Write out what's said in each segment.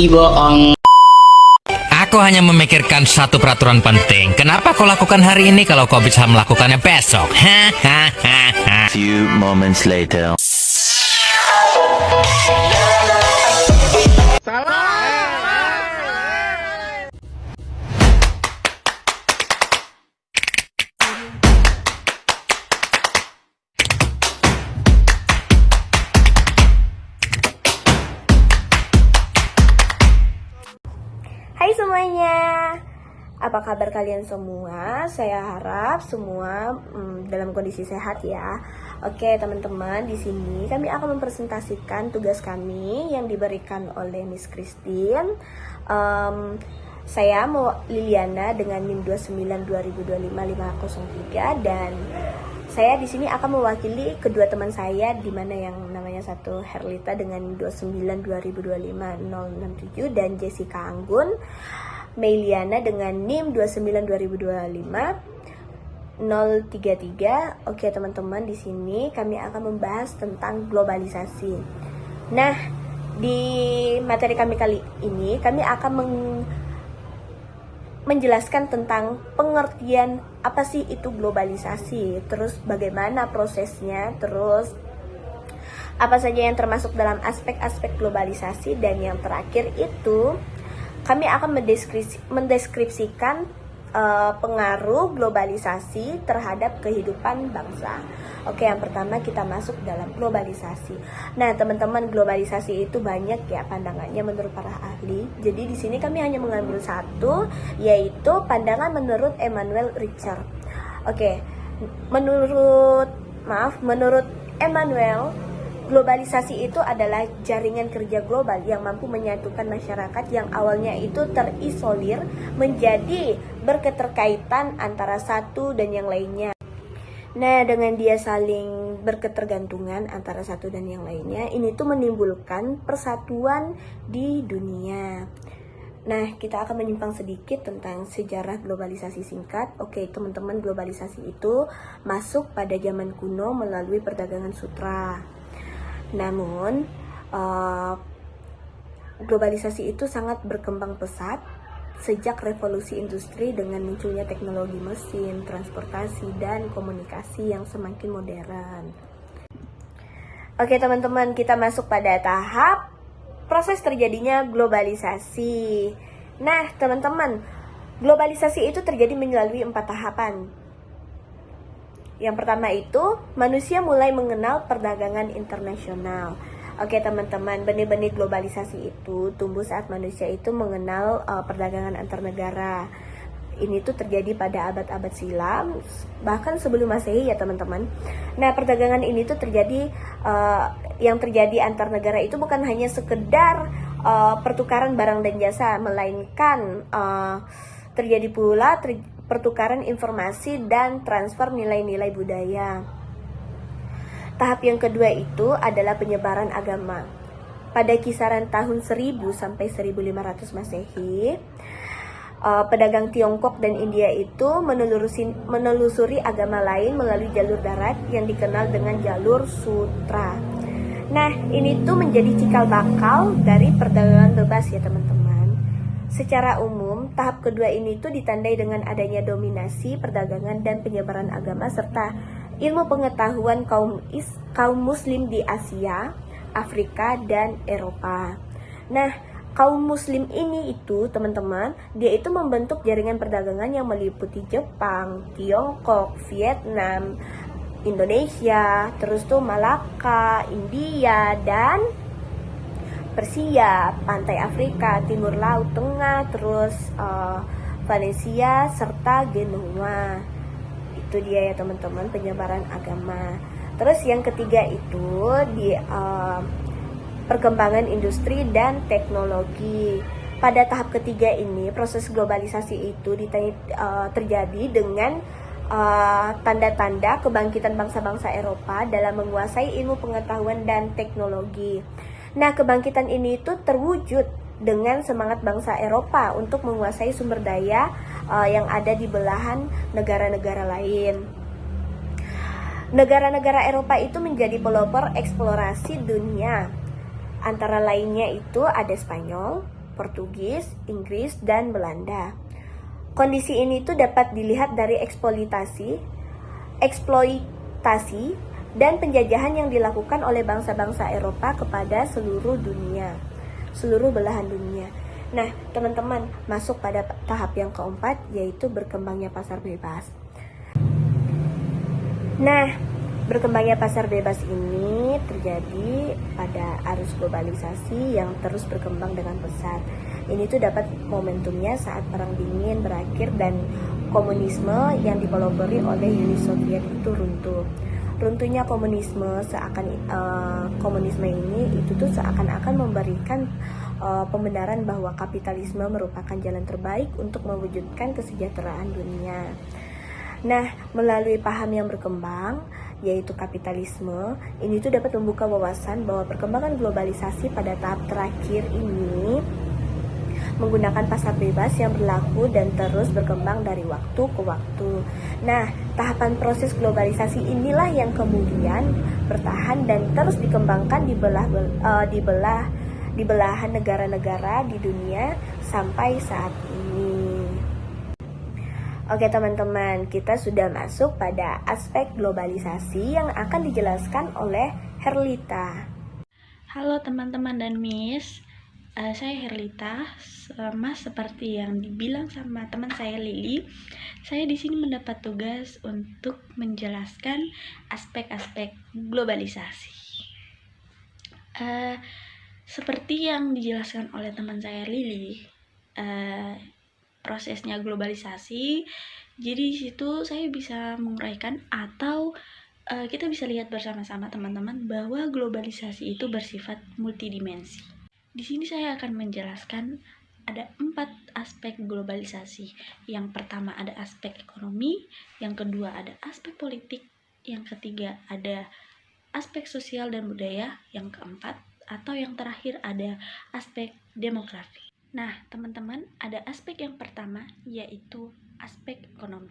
bohong. Aku hanya memikirkan satu peraturan penting. Kenapa kau lakukan hari ini kalau kau bisa melakukannya besok? Hahaha. Few moments later. Hai semuanya, apa kabar kalian semua? Saya harap semua dalam kondisi sehat ya. Oke teman-teman, di sini kami akan mempresentasikan tugas kami yang diberikan oleh Miss Christine. Saya Liliana dengan NIM 292525503 dan saya di sini akan mewakili kedua teman saya, di mana yang namanya satu Herlita dengan 292025-067 dan Jessica Anggun, Meiliana dengan NIM 292025-033. Oke teman-teman, di sini kami akan membahas tentang globalisasi. Nah, di materi kami kali ini kami akan menjelaskan tentang pengertian apa sih itu globalisasi, terus bagaimana prosesnya, terus apa saja yang termasuk dalam aspek-aspek globalisasi, dan yang terakhir itu kami akan mendeskripsikan pengaruh globalisasi terhadap kehidupan bangsa. Oke, yang pertama kita masuk dalam globalisasi. Nah, teman-teman, globalisasi itu banyak ya pandangannya menurut para ahli. Jadi di sini kami hanya mengambil satu, yaitu pandangan menurut Emmanuel Richard. Oke, menurut Emmanuel, globalisasi itu adalah jaringan kerja global yang mampu menyatukan masyarakat yang awalnya itu terisolir menjadi berketerkaitan antara satu dan yang lainnya. Nah, dengan dia saling berketergantungan antara satu dan yang lainnya, ini tuh menimbulkan persatuan di dunia. Nah, kita akan menyimpang sedikit tentang sejarah globalisasi singkat. Oke, teman-teman, globalisasi itu masuk pada zaman kuno melalui perdagangan sutra. Namun, globalisasi itu sangat berkembang pesat sejak revolusi industri dengan munculnya teknologi mesin, transportasi, dan komunikasi yang semakin modern. Oke teman-teman, kita masuk pada tahap proses terjadinya globalisasi. Nah teman-teman, globalisasi itu terjadi melalui 4 tahapan. Yang pertama itu, manusia mulai mengenal perdagangan internasional. Oke teman-teman, benih-benih globalisasi itu tumbuh saat manusia itu mengenal perdagangan antar negara. Ini tuh terjadi pada abad-abad silam, bahkan sebelum Masehi ya teman-teman. Nah, perdagangan ini tuh terjadi, yang terjadi antar negara itu bukan hanya sekedar pertukaran barang dan jasa, melainkan terjadi pula pertukaran informasi dan transfer nilai-nilai budaya. Tahap yang kedua itu adalah penyebaran agama. Pada kisaran tahun 1000 sampai 1500 Masehi, pedagang Tiongkok dan India itu menelusuri agama lain melalui jalur darat yang dikenal dengan jalur sutra. Nah, ini tuh menjadi cikal bakal dari perdagangan bebas ya teman-teman. Secara umum, tahap kedua ini tuh ditandai dengan adanya dominasi perdagangan dan penyebaran agama serta ilmu pengetahuan kaum muslim di Asia, Afrika, dan Eropa. Nah, kaum muslim ini itu teman-teman, dia itu membentuk jaringan perdagangan yang meliputi Jepang, Tiongkok, Vietnam, Indonesia, terus tuh Malaka, India, dan Persia, pantai Afrika, timur laut tengah, terus Valencia, serta Genoa. Itu dia ya teman-teman, penyebaran agama. Terus yang ketiga itu di perkembangan industri dan teknologi. Pada tahap ketiga ini, proses globalisasi itu terjadi dengan tanda-tanda kebangkitan bangsa-bangsa Eropa dalam menguasai ilmu pengetahuan dan teknologi. Nah, kebangkitan ini itu terwujud dengan semangat bangsa Eropa untuk menguasai sumber daya yang ada di belahan negara-negara lain. Negara-negara Eropa itu menjadi pelopor eksplorasi dunia. Antara lainnya itu ada Spanyol, Portugis, Inggris, dan Belanda. Kondisi ini tuh dapat dilihat dari eksploitasi, dan penjajahan yang dilakukan oleh bangsa-bangsa Eropa kepada seluruh belahan dunia. Nah, teman-teman, masuk pada tahap yang keempat, yaitu berkembangnya pasar bebas. Nah, berkembangnya pasar bebas ini terjadi pada arus globalisasi yang terus berkembang dengan pesat. Ini tuh dapat momentumnya saat Perang Dingin berakhir dan komunisme yang dipelopori oleh Uni Soviet itu runtuh. Runtuhnya komunisme ini itu tuh seakan-akan memberikan pembenaran bahwa kapitalisme merupakan jalan terbaik untuk mewujudkan kesejahteraan dunia. Nah, melalui paham yang berkembang, yaitu kapitalisme, ini tuh dapat membuka wawasan bahwa perkembangan globalisasi pada tahap terakhir ini menggunakan pasar bebas yang berlaku dan terus berkembang dari waktu ke waktu. Nah, tahapan proses globalisasi inilah yang kemudian bertahan dan terus dikembangkan di belahan negara-negara di dunia sampai saat ini. Oke teman-teman, kita sudah masuk pada aspek globalisasi yang akan dijelaskan oleh Herlita. Halo teman-teman dan Miss, saya Herlita. Sama seperti yang dibilang sama teman saya Lili, saya di sini mendapat tugas untuk menjelaskan aspek-aspek globalisasi. Seperti yang dijelaskan oleh teman saya Lili, prosesnya globalisasi. Jadi di situ saya bisa menguraikan atau kita bisa lihat bersama-sama teman-teman bahwa globalisasi itu bersifat multidimensi. Di sini saya akan menjelaskan ada 4 aspek globalisasi. Yang pertama ada aspek ekonomi, yang kedua ada aspek politik, yang ketiga ada aspek sosial dan budaya, yang keempat atau yang terakhir ada aspek demografi. Nah, teman-teman, ada aspek yang pertama, yaitu aspek ekonomi.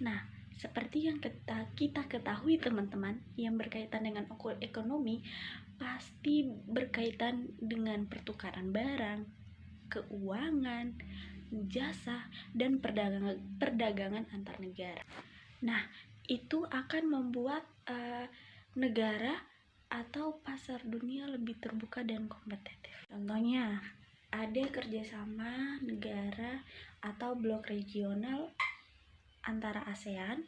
Nah, seperti yang kita ketahui teman-teman, yang berkaitan dengan ekonomi, pasti berkaitan dengan pertukaran barang, keuangan, jasa, dan perdagangan antar negara. Nah, itu akan membuat negara atau pasar dunia lebih terbuka dan kompetitif. Contohnya, ada kerjasama negara atau blok regional antara ASEAN,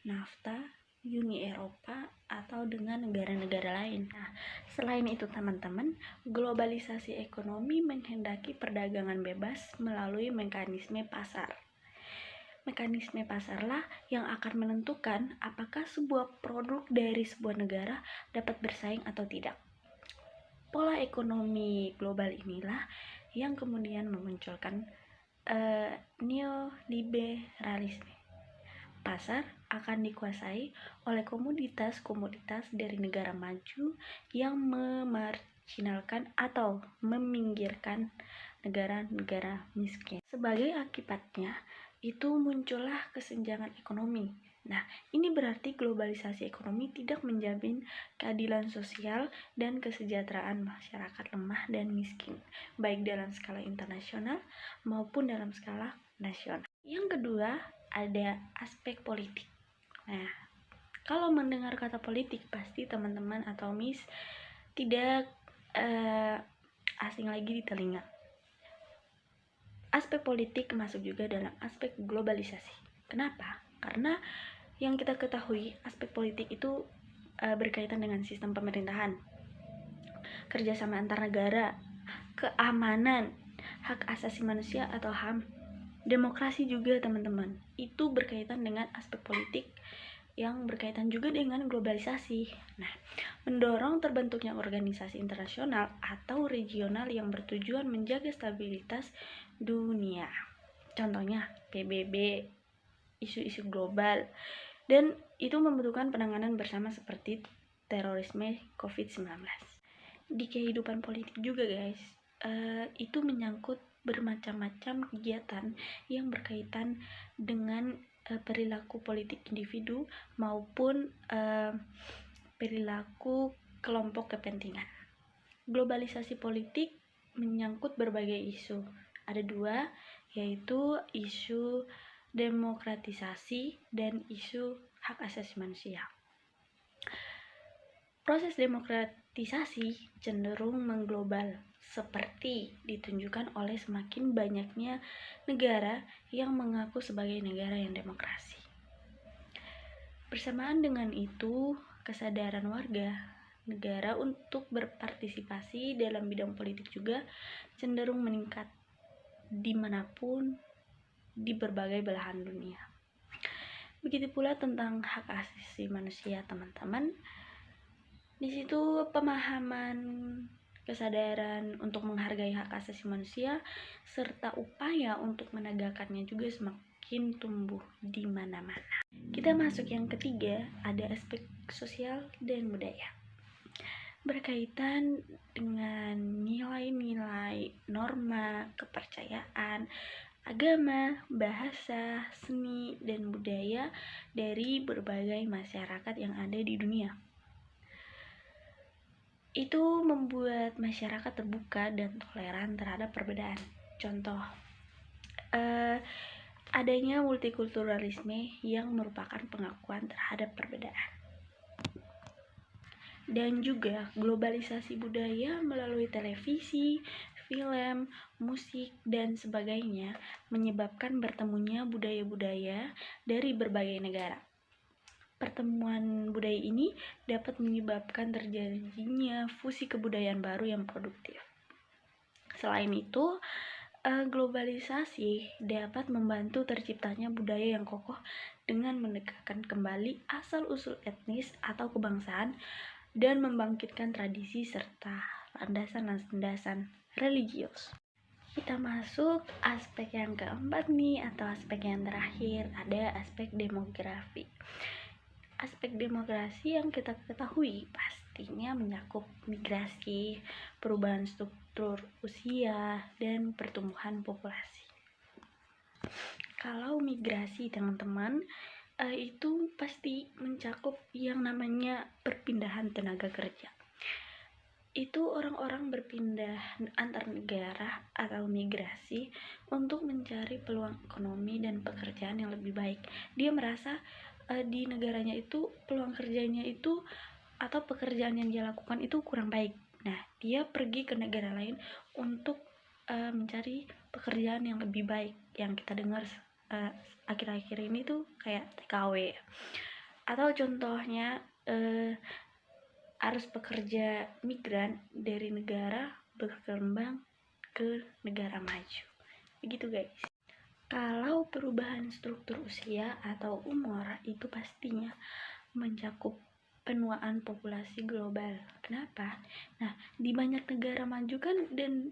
NAFTA, Uni Eropa, atau dengan negara-negara lain. Nah, selain itu teman-teman, globalisasi ekonomi menghendaki perdagangan bebas melalui mekanisme pasar. Mekanisme pasarlah yang akan menentukan apakah sebuah produk dari sebuah negara dapat bersaing atau tidak. Pola ekonomi global inilah yang kemudian memunculkan neoliberalisme. Pasar akan dikuasai oleh komoditas-komoditas dari negara maju yang memarginalkan atau meminggirkan negara-negara miskin. Sebagai akibatnya, itu muncullah kesenjangan ekonomi. Nah, ini berarti globalisasi ekonomi tidak menjamin keadilan sosial dan kesejahteraan masyarakat lemah dan miskin, baik dalam skala internasional maupun dalam skala nasional. Yang kedua, ada aspek politik. Nah, kalau mendengar kata politik, pasti teman-teman atau Miss tidak asing lagi di telinga. Aspek politik masuk juga dalam aspek globalisasi. Kenapa? Karena yang kita ketahui, aspek politik itu berkaitan dengan sistem pemerintahan, kerjasama antar negara, keamanan, hak asasi manusia atau HAM, demokrasi juga teman-teman. Itu berkaitan dengan aspek politik yang berkaitan juga dengan globalisasi. Nah, mendorong terbentuknya organisasi internasional atau regional yang bertujuan menjaga stabilitas dunia. Contohnya PBB, isu-isu global, dan itu membutuhkan penanganan bersama seperti terorisme COVID-19. Di kehidupan politik juga guys, itu menyangkut bermacam-macam kegiatan yang berkaitan dengan perilaku politik individu maupun perilaku kelompok kepentingan. Globalisasi politik menyangkut berbagai isu. Ada dua, yaitu isu demokratisasi dan isu hak asasi manusia. Proses demokratisasi cenderung mengglobal, seperti ditunjukkan oleh semakin banyaknya negara yang mengaku sebagai negara yang demokrasi. Bersamaan dengan itu, kesadaran warga negara untuk berpartisipasi dalam bidang politik juga cenderung meningkat dimanapun di berbagai belahan dunia. Begitu pula tentang hak asasi manusia, teman-teman. Di situ pemahaman, kesadaran untuk menghargai hak asasi manusia serta upaya untuk menegakkannya juga semakin tumbuh di mana-mana. Kita masuk yang ketiga, ada aspek sosial dan budaya. Berkaitan dengan nilai-nilai, norma, kepercayaan, agama, bahasa, seni, dan budaya dari berbagai masyarakat yang ada di dunia. Itu membuat masyarakat terbuka dan toleran terhadap perbedaan. Contoh, adanya multikulturalisme yang merupakan pengakuan terhadap perbedaan. Dan juga globalisasi budaya melalui televisi, film, musik, dan sebagainya menyebabkan bertemunya budaya-budaya dari berbagai negara. Pertemuan budaya ini dapat menyebabkan terjadinya fusi kebudayaan baru yang produktif. Selain itu, globalisasi dapat membantu terciptanya budaya yang kokoh dengan menegakkan kembali asal-usul etnis atau kebangsaan dan membangkitkan tradisi serta landasan-landasan religius. Kita masuk aspek yang keempat nih, atau aspek yang terakhir, ada aspek demografi. Aspek demografi yang kita ketahui pastinya mencakup migrasi, perubahan struktur usia, dan pertumbuhan populasi. Kalau migrasi, teman-teman, itu pasti mencakup yang namanya perpindahan tenaga kerja. Itu orang-orang berpindah antar negara atau migrasi untuk mencari peluang ekonomi dan pekerjaan yang lebih baik. Dia merasa di negaranya itu peluang kerjanya itu atau pekerjaan yang dia lakukan itu kurang baik. Nah, dia pergi ke negara lain untuk mencari pekerjaan yang lebih baik. Yang kita dengar akhir-akhir ini tuh kayak TKW. Atau contohnya arus pekerja migran dari negara berkembang ke negara maju. Begitu guys. Kalau perubahan struktur usia atau umur itu pastinya mencakup penuaan populasi global. Kenapa? Nah, di banyak negara maju kan dan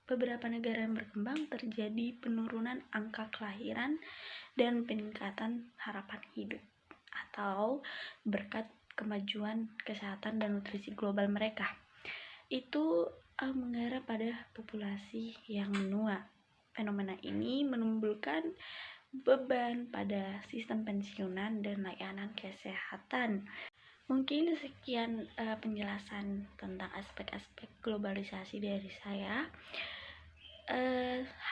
beberapa negara yang berkembang terjadi penurunan angka kelahiran dan peningkatan harapan hidup atau berkat kemajuan kesehatan dan nutrisi global mereka. Itu mengarah pada populasi yang menua. Fenomena ini menimbulkan beban pada sistem pensiunan dan layanan kesehatan. Mungkin sekian penjelasan tentang aspek-aspek globalisasi dari saya.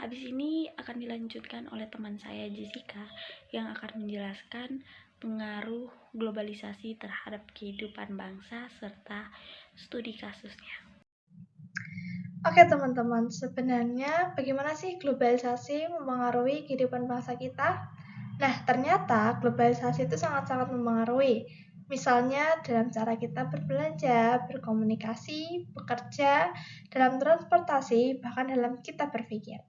Habis ini akan dilanjutkan oleh teman saya Jessica yang akan menjelaskan pengaruh globalisasi terhadap kehidupan bangsa serta studi kasusnya. Oke teman-teman, sebenarnya bagaimana sih globalisasi mempengaruhi kehidupan bangsa kita? Nah, ternyata globalisasi itu sangat-sangat mempengaruhi. Misalnya dalam cara kita berbelanja, berkomunikasi, bekerja, dalam transportasi, bahkan dalam kita berpikir.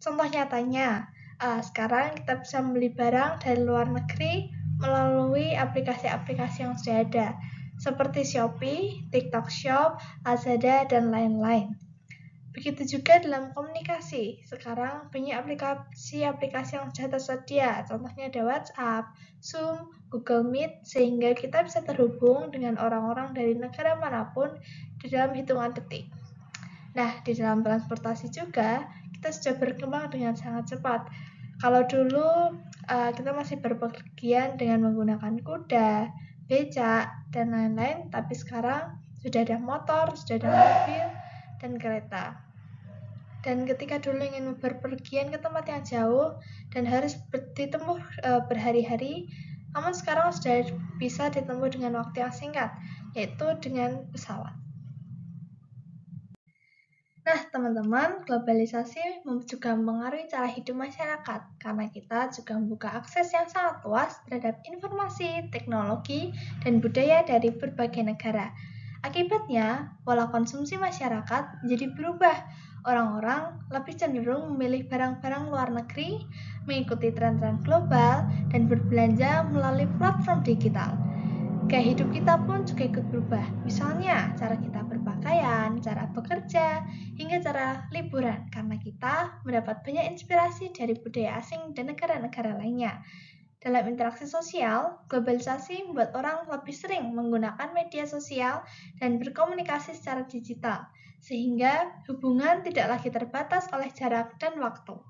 Contoh nyatanya, sekarang kita bisa membeli barang dari luar negeri melalui aplikasi-aplikasi yang sudah ada, seperti Shopee, TikTok Shop, Lazada, dan lain-lain. Begitu juga dalam komunikasi. Sekarang banyak aplikasi-aplikasi yang sudah tersedia. Contohnya ada WhatsApp, Zoom, Google Meet, sehingga kita bisa terhubung dengan orang-orang dari negara manapun di dalam hitungan detik. Nah, di dalam transportasi juga, kita sudah berkembang dengan sangat cepat. Kalau dulu kita masih berpergian dengan menggunakan kuda, becak, dan lain-lain, tapi sekarang sudah ada motor, sudah ada mobil, dan kereta. Dan ketika dulu ingin berpergian ke tempat yang jauh dan harus ditempuh berhari-hari, namun sekarang sudah bisa ditempuh dengan waktu yang singkat, yaitu dengan pesawat. Nah, teman-teman, globalisasi juga mempengaruhi cara hidup masyarakat karena kita juga membuka akses yang sangat luas terhadap informasi, teknologi, dan budaya dari berbagai negara. Akibatnya, pola konsumsi masyarakat menjadi berubah. Orang-orang lebih cenderung memilih barang-barang luar negeri, mengikuti tren-tren global, dan berbelanja melalui platform digital. Gaya hidup kita pun juga ikut berubah. Misalnya, cara kita berpakaian, cara bekerja, hingga cara liburan. Karena kita mendapat banyak inspirasi dari budaya asing dan negara-negara lainnya. Dalam interaksi sosial, globalisasi membuat orang lebih sering menggunakan media sosial dan berkomunikasi secara digital, sehingga hubungan tidak lagi terbatas oleh jarak dan waktu.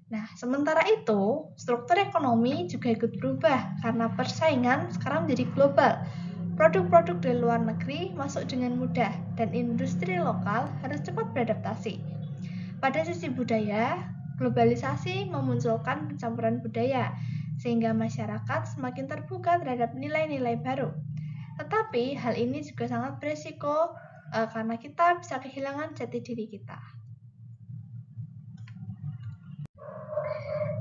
Nah, sementara itu, struktur ekonomi juga ikut berubah karena persaingan sekarang menjadi global. Produk-produk dari luar negeri masuk dengan mudah dan industri lokal harus cepat beradaptasi. Pada sisi budaya, globalisasi memunculkan pencampuran budaya sehingga masyarakat semakin terbuka terhadap nilai-nilai baru. Tetapi hal ini juga sangat beresiko karena kita bisa kehilangan jati diri kita.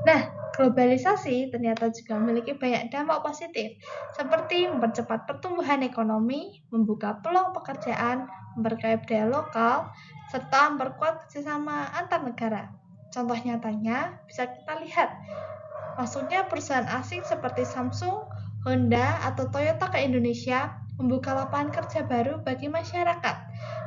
Nah, globalisasi ternyata juga memiliki banyak dampak positif, seperti mempercepat pertumbuhan ekonomi, membuka peluang pekerjaan, memperkaya budaya lokal, serta memperkuat kerjasama antar negara. Contoh nyatanya bisa kita lihat, masuknya perusahaan asing seperti Samsung, Honda, atau Toyota ke Indonesia membuka lapangan kerja baru bagi masyarakat,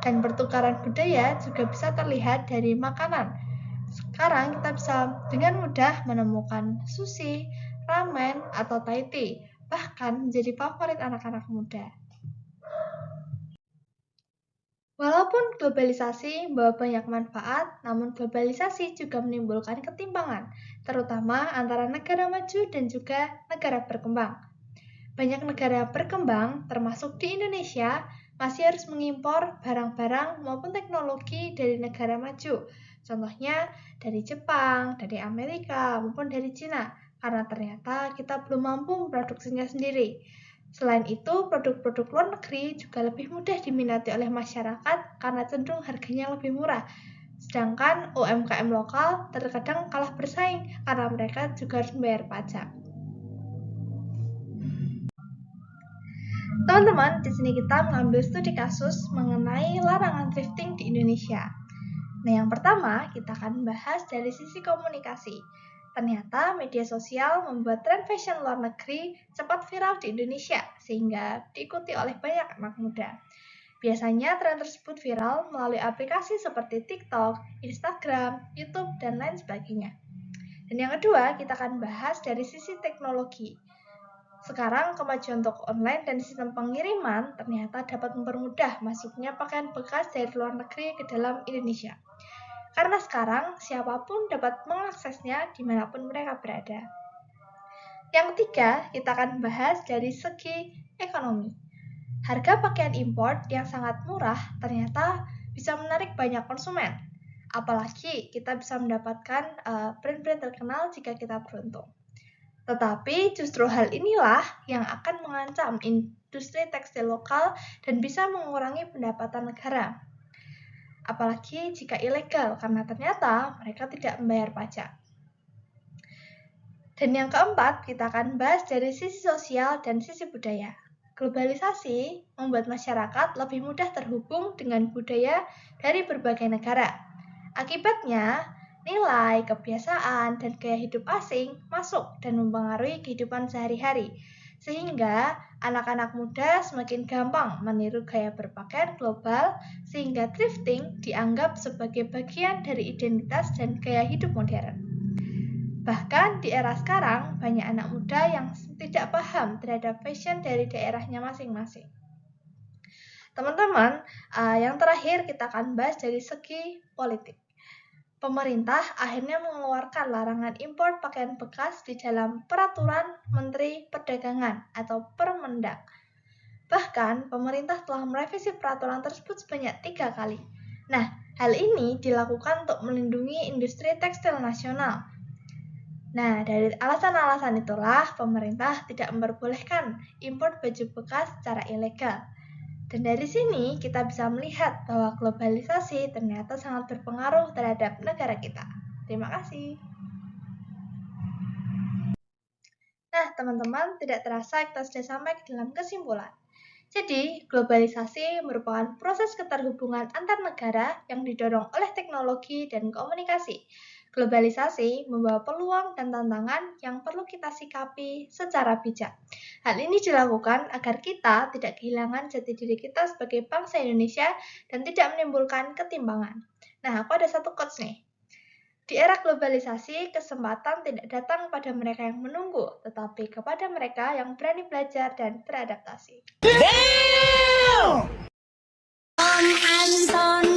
dan pertukaran budaya juga bisa terlihat dari makanan. Sekarang kita bisa dengan mudah menemukan sushi, ramen, atau Thai tea, bahkan menjadi favorit anak-anak muda. Walaupun globalisasi membawa banyak manfaat, namun globalisasi juga menimbulkan ketimpangan, terutama antara negara maju dan juga negara berkembang. Banyak negara berkembang, termasuk di Indonesia, masih harus mengimpor barang-barang maupun teknologi dari negara maju. Contohnya dari Jepang, dari Amerika, maupun dari Cina, karena ternyata kita belum mampu memproduksinya sendiri. Selain itu, produk-produk luar negeri juga lebih mudah diminati oleh masyarakat karena cenderung harganya lebih murah. Sedangkan UMKM lokal terkadang kalah bersaing karena mereka juga harus membayar pajak. Teman-teman, di sini kita mengambil studi kasus mengenai larangan thrifting di Indonesia. Nah, yang pertama, kita akan bahas dari sisi komunikasi. Ternyata media sosial membuat tren fashion luar negeri cepat viral di Indonesia, sehingga diikuti oleh banyak anak muda. Biasanya tren tersebut viral melalui aplikasi seperti TikTok, Instagram, YouTube, dan lain sebagainya. Dan yang kedua, kita akan bahas dari sisi teknologi. Sekarang kemajuan toko online dan sistem pengiriman ternyata dapat mempermudah masuknya pakaian bekas dari luar negeri ke dalam Indonesia. Karena sekarang siapapun dapat mengaksesnya dimanapun mereka berada. Yang ketiga, kita akan bahas dari segi ekonomi. Harga pakaian impor yang sangat murah ternyata bisa menarik banyak konsumen. Apalagi kita bisa mendapatkan brand-brand terkenal jika kita beruntung. Tetapi justru hal inilah yang akan mengancam industri tekstil lokal dan bisa mengurangi pendapatan negara. Apalagi jika ilegal, karena ternyata mereka tidak membayar pajak. Dan yang keempat, kita akan bahas dari sisi sosial dan sisi budaya. Globalisasi membuat masyarakat lebih mudah terhubung dengan budaya dari berbagai negara. Akibatnya, nilai, kebiasaan, dan gaya hidup asing masuk dan mempengaruhi kehidupan sehari-hari, sehingga anak-anak muda semakin gampang meniru gaya berpakaian global, sehingga thrifting dianggap sebagai bagian dari identitas dan gaya hidup modern. Bahkan di era sekarang, banyak anak muda yang tidak paham terhadap fashion dari daerahnya masing-masing. Teman-teman, yang terakhir kita akan bahas dari segi politik. Pemerintah akhirnya mengeluarkan larangan impor pakaian bekas di dalam Peraturan Menteri Perdagangan atau Permendag. Bahkan, pemerintah telah merevisi peraturan tersebut sebanyak 3 kali. Nah, hal ini dilakukan untuk melindungi industri tekstil nasional. Nah, dari alasan-alasan itulah pemerintah tidak memperbolehkan impor baju bekas secara ilegal. Dan dari sini kita bisa melihat bahwa globalisasi ternyata sangat berpengaruh terhadap negara kita. Terima kasih. Nah, teman-teman, tidak terasa kita sudah sampai ke dalam kesimpulan. Jadi, globalisasi merupakan proses keterhubungan antar negara yang didorong oleh teknologi dan komunikasi. Globalisasi membawa peluang dan tantangan yang perlu kita sikapi secara bijak. Hal ini dilakukan agar kita tidak kehilangan jati diri kita sebagai bangsa Indonesia dan tidak menimbulkan ketimpangan. Nah, aku ada satu quotes nih. Di era globalisasi, kesempatan tidak datang pada mereka yang menunggu, tetapi kepada mereka yang berani belajar dan beradaptasi. Anton